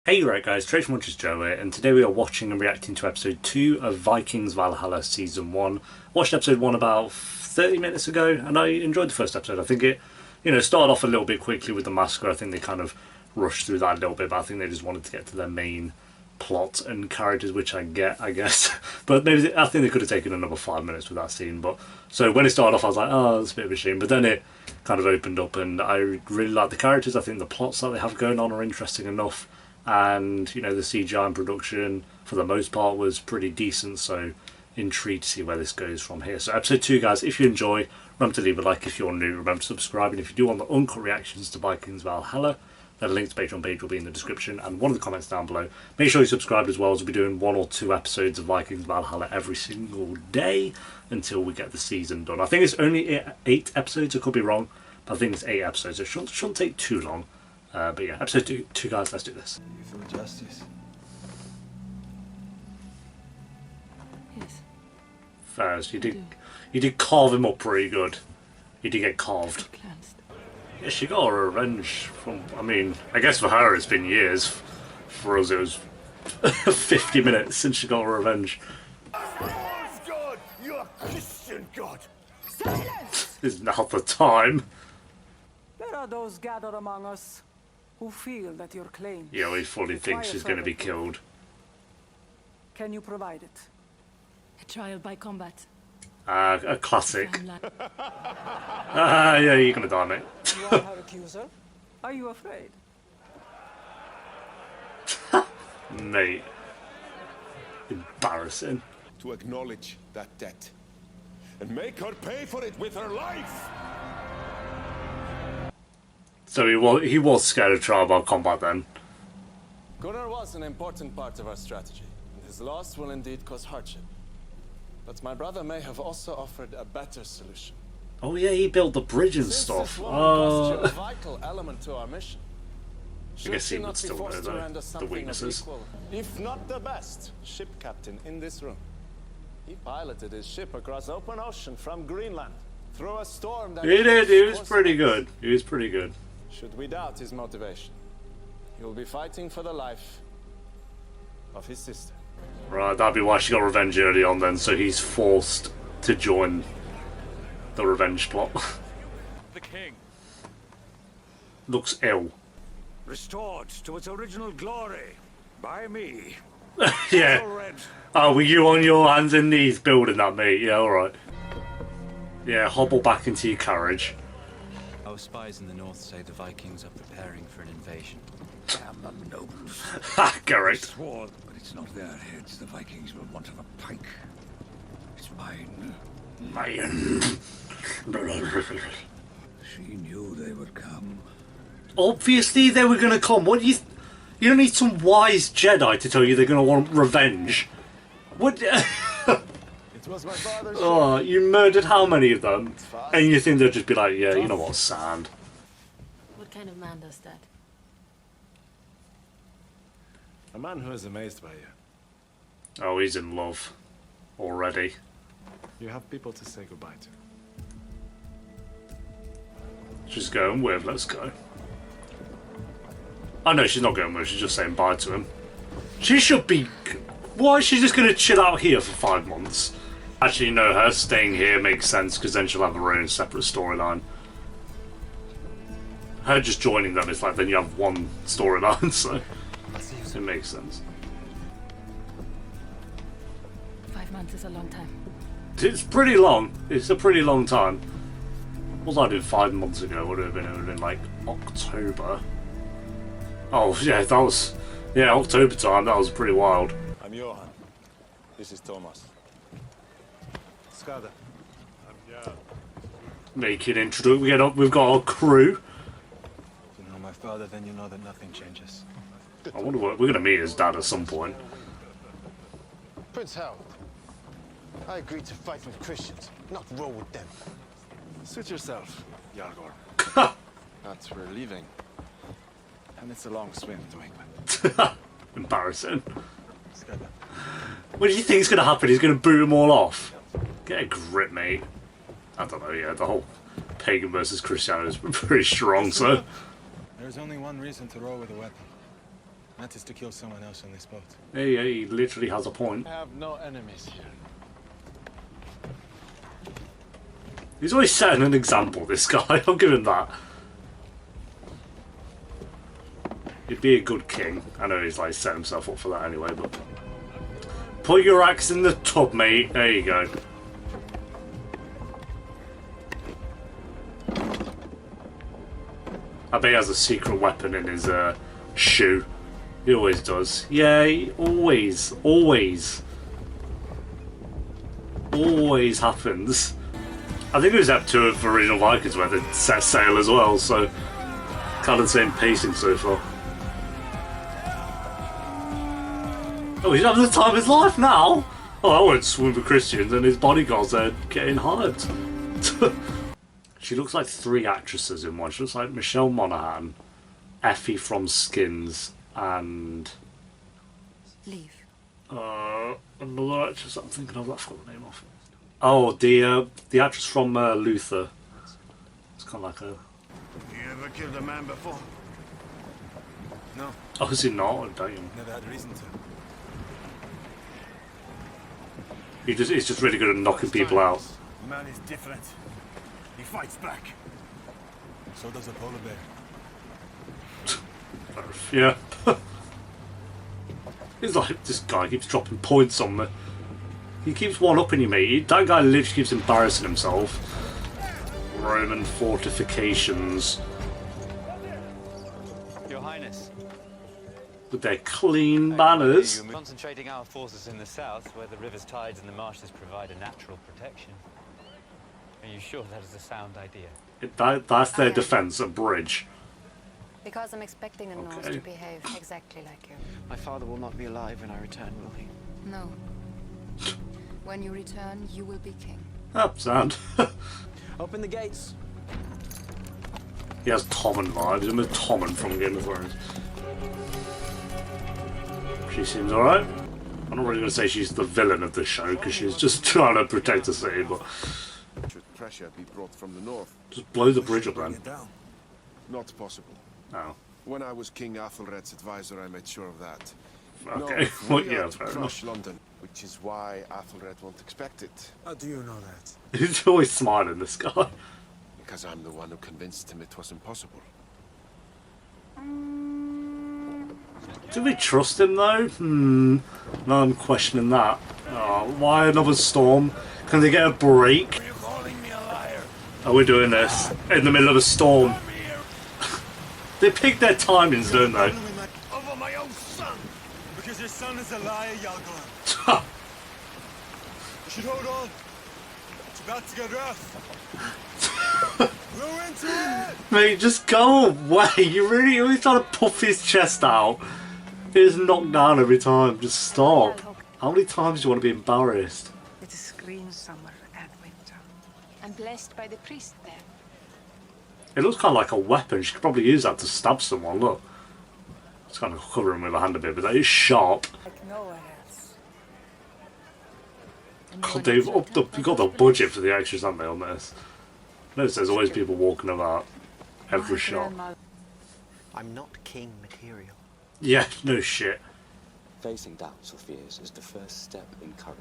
Hey right guys, Trace Munch's Joe here, and today we are watching and reacting to episode 2 of Vikings Valhalla season 1. Watched episode 1 about 30 minutes ago, and I enjoyed the first episode. I think it, started off a little bit quickly with the massacre. I think they kind of rushed through that a little bit, but I think they just wanted to get to their main plot and characters, which I guess. But maybe I think they could have taken another 5 minutes with that scene. But so when it started off, I was like, oh, that's a bit of a shame. But then it kind of opened up, and I really like the characters. I think the plots that they have going on are interesting enough. And the CGI and production for the most part was pretty decent, so intrigued to see where this goes from here. So episode 2 guys, if you enjoy, remember to leave a like. If you're new, remember to subscribe, and if you do want the uncut reactions to Vikings Valhalla, then a link to the Patreon page will be in the description and one of the comments down below. Make sure you subscribe as well, as we'll be doing 1 or 2 episodes of Vikings Valhalla every single day until we get the season done. I think it's only 8 episodes, I could be wrong, but I think it's 8 episodes, so it shouldn't take too long. But yeah, episode 2 guys, let's do this. You feel justice? Yes. First, you did carve him up pretty good. You did get carved. Cleansed. Yeah, she got her revenge from, I guess for her it's been years. For us it was 50 minutes since she got her revenge. God, you're a Christian God. Silence! Is now the time. There are those gathered among us who feel that your claims. Yeah, we fully think she's going to be killed. Can you provide it? A trial by combat. A classic. Timeline. Yeah, you're going to die, mate. You are her accuser? Are you afraid? Mate. Embarrassing. To acknowledge that debt and make her pay for it with her life. So he was scared of trial by combat then. Gunnar was an important part of our strategy, and his loss will indeed cause hardship. But my brother may have also offered a better solution. Oh yeah, he built the bridge and Since stuff. this woman constitutes a vital element to our mission. I guess Should he she would not be still know forced to though, render the something of weaknesses. equal, if not the best, ship captain in this room? He piloted his ship across open ocean from Greenland through a storm that... He did, he was pretty good. He was pretty good. Should we doubt his motivation, he will be fighting for the life of his sister. Right, that'd be why she got revenge early on then, so he's forced to join the revenge plot. The king. Looks ill. Restored to its original glory by me. Yeah. Red. Oh, were you on your hands and knees building that, mate? Yeah, alright. Yeah, hobble back into your carriage. Our spies in the north say the Vikings are preparing for an invasion. Damn the nobles. Ha, correct. Swore, but it's not their heads the Vikings will want of a pike. It's mine. Man. She knew they would come. Obviously they were going to come. What do you don't need some wise Jedi to tell you they're going to want revenge. What? It was my father's Oh, you murdered how many of them? And you think they'll just be like, yeah, you know what, sand. What kind of man does that? a man who is amazed by you. Oh, he's in love. Already. You have people to say goodbye to. She's going with, let's go. Oh no, she's not going with, she's just saying bye to him. She should be... Why is she just going to chill out here for 5 months? Actually, no, her staying here makes sense, because then she'll have her own separate storyline. Her just joining them is like, then you have one storyline, so... It makes sense. 5 months is a long time. It's pretty long. It's a pretty long time. What was I doing 5 months ago? Would it have been like October? Oh yeah, that was October time. That was pretty wild. I'm Johan. This is Thomas. Skada. Making introduction. We've got our crew. If you know my father, then you know that nothing changes. I wonder what we're gonna meet his dad at some point. Prince Harold, I agreed to fight with Christians, not roll with them. Suit yourself, Yargor. But we're leaving. And it's a long swim to England. Embarrassing. What do you think is gonna happen? He's gonna boot them all off. Get a grip, mate. I don't know. Yeah, the whole pagan versus Christianity is pretty strong. So There's only one reason to roll with a weapon. That is to kill someone else on this boat. He literally has a point. I have no enemies here. He's always setting an example, this guy. I'll give him that. He'd be a good king. I know he's like set himself up for that anyway, but... Put your axe in the tub, mate. There you go. I bet he has a secret weapon in his shoe. He always does. Yeah, he always happens. I think it was Ep 2 of Original Vikings where they set sail as well, so kind of the same pacing so far. Oh, he's having the time of his life now! Oh, I won't swim with Christians and his bodyguards are getting hired. She looks like 3 actresses in one. She looks like Michelle Monaghan, Effie from Skins, and... Leave. another actress I'm thinking of, I forgot the name of. Oh, the actress from Luther. It's kind of like a... You ever killed a man before? No. Oh, is he not? Oh, damn. Never had reason to. He's just really good at knocking people out. Man is different. He fights back. So does a polar bear. Yeah. He's like, this guy keeps dropping points on me. He keeps one-upping you, mate. That guy literally keeps embarrassing himself. Roman fortifications. Your Highness. With their clean banners. Concentrating our forces in the south, where the river's tides and the marshes provide a natural protection. Are you sure that is a sound idea? That's their defense, a bridge. Because I'm expecting the Norse to behave exactly like you. My father will not be alive when I return, will he? No. When you return, you will be king. Ah, sound. Open the gates. He has Tommen vibes. I'm a Tommen from Game of Thrones. She seems alright. I'm not really going to say she's the villain of the show because she's just trying to protect the city, but Should pressure be brought from the north? just blow the bridge up then. Not possible. Oh. When I was King Athelred's advisor, I made sure of that. Okay. No, if Well, we yeah, are to fair crush enough. London, which is why Athelred won't expect it. How do you know that? He's always smiling, this guy. Because I'm the one who convinced him it was impossible. Do we trust him though? No, I'm questioning that. Oh, why another storm? Can they get a break? Are you calling me a liar? Oh, we're doing this in the middle of a storm. They pick their timings, don't they? Over my own son! Because your son is a liar, Yalgor. You should hold on. It's about to get rough. We're into it! Mate, just go away. You're always trying to puff his chest out. He's knocked down every time. Just stop. How many times do you want to be embarrassed? It is green summer and winter. I'm blessed by the priest there. It looks kind of like a weapon. She could probably use that to stab someone. Look. It's kind of covering with her hand a bit, but that is sharp. Like nowhere else. God, they've upped up. You've got the budget for the extras, haven't they, on this? Notice there's always people walking about every shot. I'm not king material. Yeah, no shit. Facing doubts or fears is the first step in courage.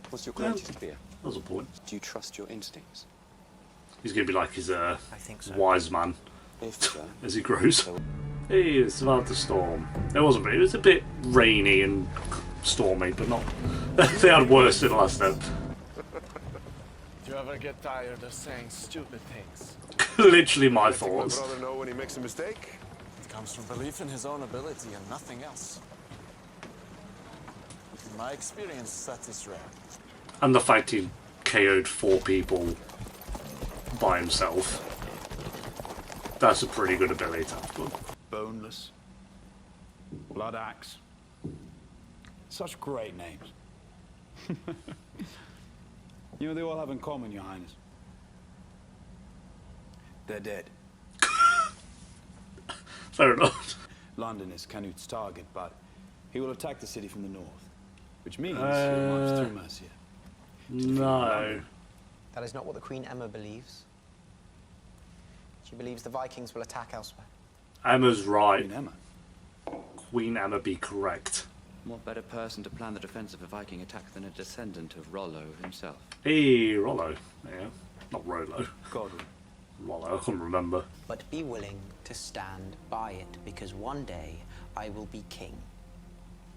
What's your greatest fear? That was a point. Do you trust your instincts? He's going to be like his I think so. wise man If so, as he grows. Hey, it's about the storm. It wasn't really. It was a bit rainy and stormy, but not. They had worse in the last step. Do you ever get tired of saying stupid things? Literally my Letting my thoughts. brother know when he makes a mistake? It comes from belief in his own ability and nothing else. In my experience, that is rare. And the fact he KO'd 4 people by himself. That's a pretty good ability to have. But Boneless. Blood Axe. Such great names. You know they all have in common, Your Highness. They're dead. fair enough. London is Canute's target, but he will attack the city from the north, which means he'll march through Mercia. No. That is not what the Queen Emma believes. She believes the Vikings will attack elsewhere. Emma's right. Queen Emma. Queen Emma be correct? What better person to plan the defense of a Viking attack than a descendant of Rollo himself? Hey, Rollo. Yeah, not Rollo. Godwin. Rollo, I couldn't remember. But be willing to stand by it, because one day I will be king.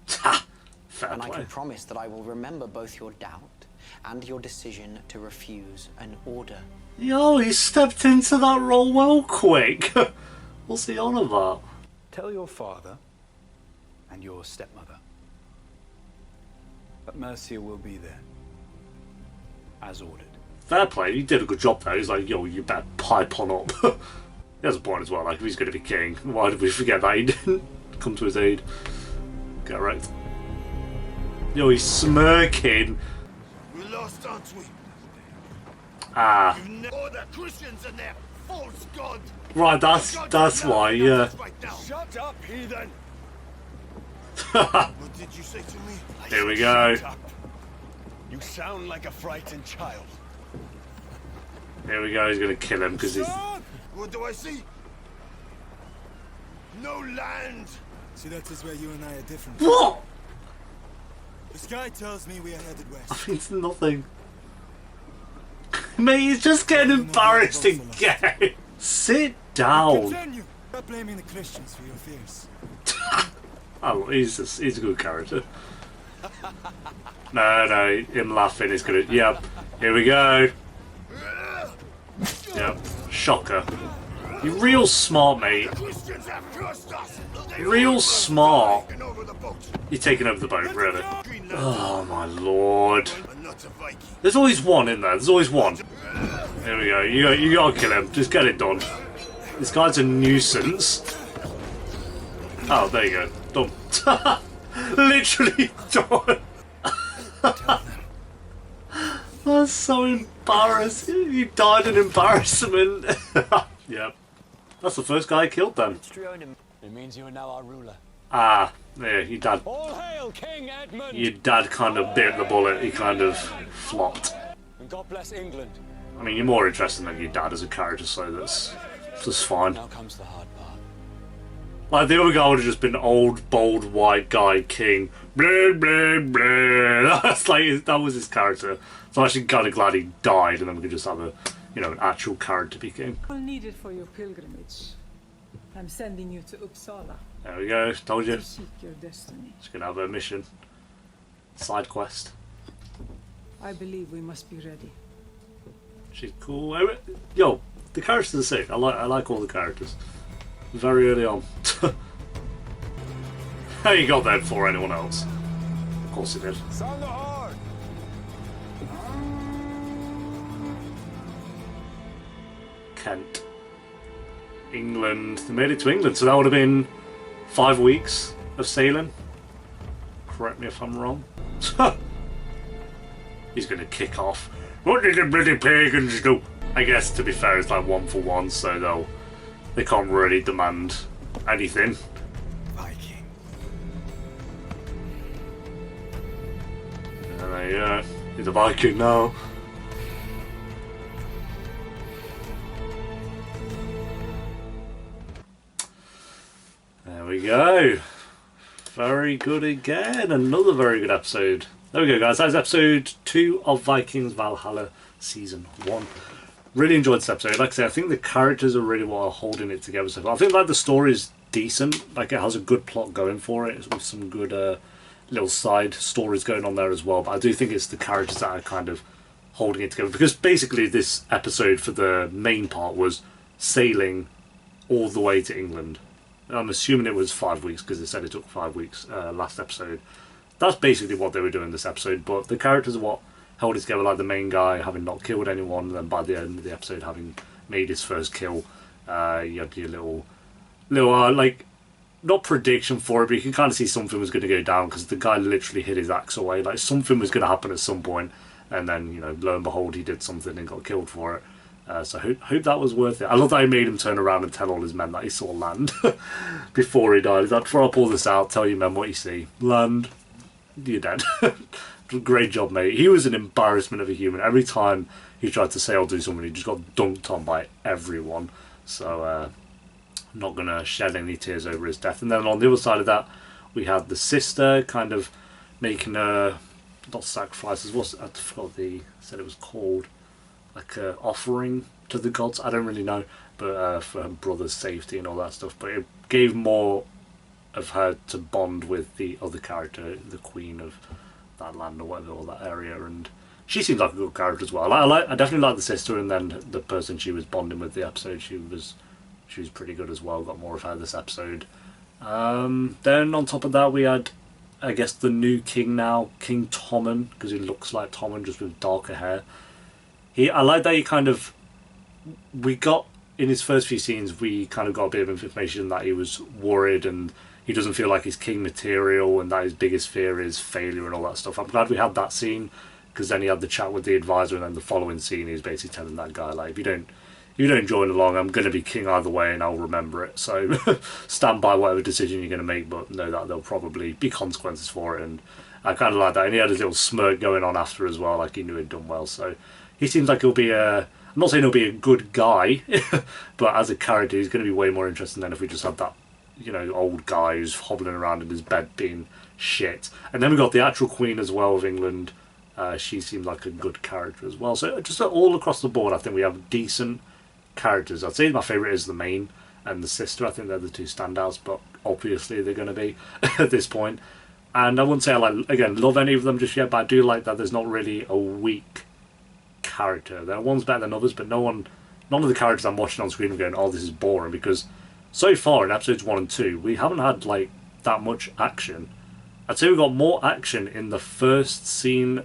Ha! Fair And I play. can promise that I will remember both your doubt and your decision to refuse an order. Yo, he stepped into that role well quick. What's he on about? Tell your father and your stepmother that Mercia will be there, as ordered. Fair play, he did a good job there. He's like, yo, you better pipe on up. He has a point as well, like, if he's going to be king, why did we forget that he didn't come to his aid? Get right. Yo, he's smirking. We lost, aren't we? Ah. You know the Christians and their false god. Right, that's why, yeah. Shut up, heathen! What did you say to me? Here we go. Shut up. You sound like a frightened child. Here we go, he's going to kill him because he's... Son! What do I see? No land! See, that is where you and I are different. What? The sky tells me we are headed west. I think it's nothing. Mate, he's just getting embarrassed again. Sit down. Continue. Stop blaming the Christians for your fears. Oh, he's a good character. No, him laughing is good. Yep, here we go. Yep, shocker. You're real smart, mate. Real smart. You're taking over the boat, really. Oh my lord. There's always one in there. There's always one. There we go. You gotta kill him. Just get it done. This guy's a nuisance. Oh, there you go. Done. Literally done. That's so embarrassing. You died in embarrassment. Yep. That's the first guy I killed then. It means you are now our ruler. Ah, yeah, your dad. All hail King Edmund! Your dad kind of bit the bullet. He kind of flopped. And God bless England. I mean, you're more interesting than your dad as a character, so that's fine. Now comes the hard part. Like, the other guy would have just been old, bold, white guy, king. Blah, blah, blah. That's like, that was his character. So I'm actually kind of glad he died, and then we could just have a, an actual character be king. All needed for your pilgrimage. I'm sending you to Uppsala There we go, told you. to seek your destiny. Just gonna have a mission. Side quest. I believe we must be ready. She's cool. Yo, the characters are the same. I like all the characters. Very early on. How you got there before anyone else? Of course he did. Sound the horn! Kent. England. They made it to England, so that would have been 5 weeks of sailing. Correct me if I'm wrong. He's going to kick off. What did the bloody pagans do? I guess, to be fair, it's like 1 for 1, so they can't really demand anything. Viking. And there you go. He's a Viking now. There we go. Very good again. Another very good episode. There we go, guys. That's episode 2 of Vikings Valhalla Season 1. Really enjoyed this episode. Like I said, I think the characters are really what are holding it together so far. I think like the story is decent. Like, it has a good plot going for it with some good little side stories going on there as well. But I do think it's the characters that are kind of holding it together. Because basically this episode for the main part was sailing all the way to England. I'm assuming it was 5 weeks because they said it took 5 weeks last episode. That's basically what they were doing this episode, but the characters are what held it together, like the main guy having not killed anyone, and then by the end of the episode having made his first kill. You had your little like, not prediction for it, but you can kind of see something was going to go down because the guy literally hid his axe away. Like, something was going to happen at some point, and then, lo and behold, he did something and got killed for it. So hope that was worth it. I love that he made him turn around and tell all his men that he saw land before he died. He's like, before I pull this out, tell your men what you see. Land. You're dead. Great job, mate. He was an embarrassment of a human. Every time he tried to say or do something, he just got dunked on by everyone. So, not going to shed any tears over his death. And then on the other side of that, We had the sister kind of making a, not sacrifices, what's, I forgot said it was called, like a offering to the gods, I don't really know, but for her brother's safety and all that stuff. But it gave more of her to bond with the other character, the queen of that land or whatever, or that area, and she seems like a good character as well. I definitely like the sister, and then the person she was bonding with the episode, she was pretty good as well. Got more of her this episode. Then on top of that, we had, I guess, the new king now, King Tommen, because he looks like Tommen just with darker hair. I like that he kind of, we got in his first few scenes, we kind of got a bit of information that he was worried and he doesn't feel like he's king material, and that his biggest fear is failure and all that stuff. I'm glad we had that scene, because then he had the chat with the advisor, and then the following scene he's basically telling that guy, like, if you don't join along, I'm going to be king either way and I'll remember it, so stand by whatever decision you're going to make, but know that there'll probably be consequences for it. And I kind of like that, and he had his little smirk going on after as well, like he knew he'd done well. So he seems like he'll be I'm not saying he'll be a good guy, but as a character he's going to be way more interesting than if we just had that, you know, old guy who's hobbling around in his bed being shit. And then we got the actual Queen as well of England. She seemed like a good character as well. So just all across the board, I think we have decent characters. I'd say my favourite is the main and the sister. I think they're the two standouts, but obviously they're going to be at this point. And I wouldn't say I love any of them just yet, but I do like that there's not really a weak character. There are ones better than others, but none of the characters I'm watching on screen are going, oh, this is boring, because so far in episodes 1 and 2 we haven't had like that much action. I'd say we got more action in the first scene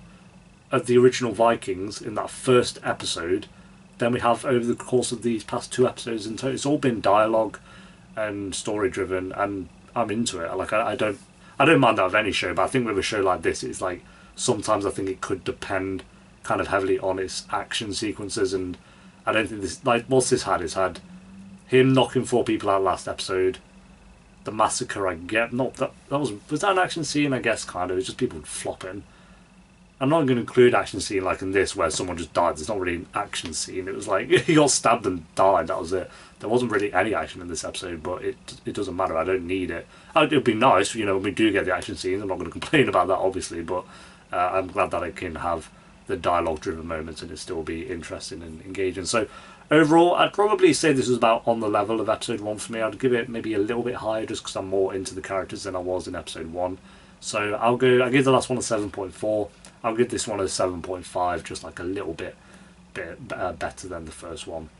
of the original Vikings, in that first episode, than we have over the course of these past 2 episodes. And so it's all been dialogue and story driven, and I'm into it. Like I don't mind that of any show, but I think with a show like this, it's like sometimes I think it could depend kind of heavily on its action sequences, and I don't think this, like, what's this had? It's had him knocking 4 people out last episode, the massacre, I get, not that was that an action scene? I guess kind of, it's just people flopping. I'm not going to include action scene like in this where someone just died. There's not really an action scene. It was like he got stabbed and died, that was it. There wasn't really any action in this episode, but it doesn't matter. I don't need it. It'd be nice, you know, when we do get the action scenes. I'm not going to complain about that, obviously, but I'm glad that I can have the dialogue driven moments and it still be interesting and engaging. So overall, I'd probably say this was about on the level of episode 1 for me. I'd give it maybe a little bit higher just because I'm more into the characters than I was in episode 1. So I'll give the last one a 7.4. I'll give this one a 7.5, just like a little bit better than the first one.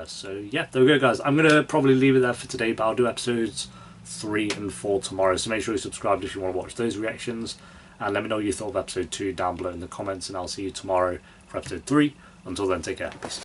So yeah, there we go, guys. I'm going to probably leave it there for today, but I'll do episodes 3 and 4 tomorrow. So make sure you subscribe if you want to watch those reactions. And let me know what you thought of episode 2 down below in the comments, and I'll see you tomorrow for episode 3. Until then, take care. Peace.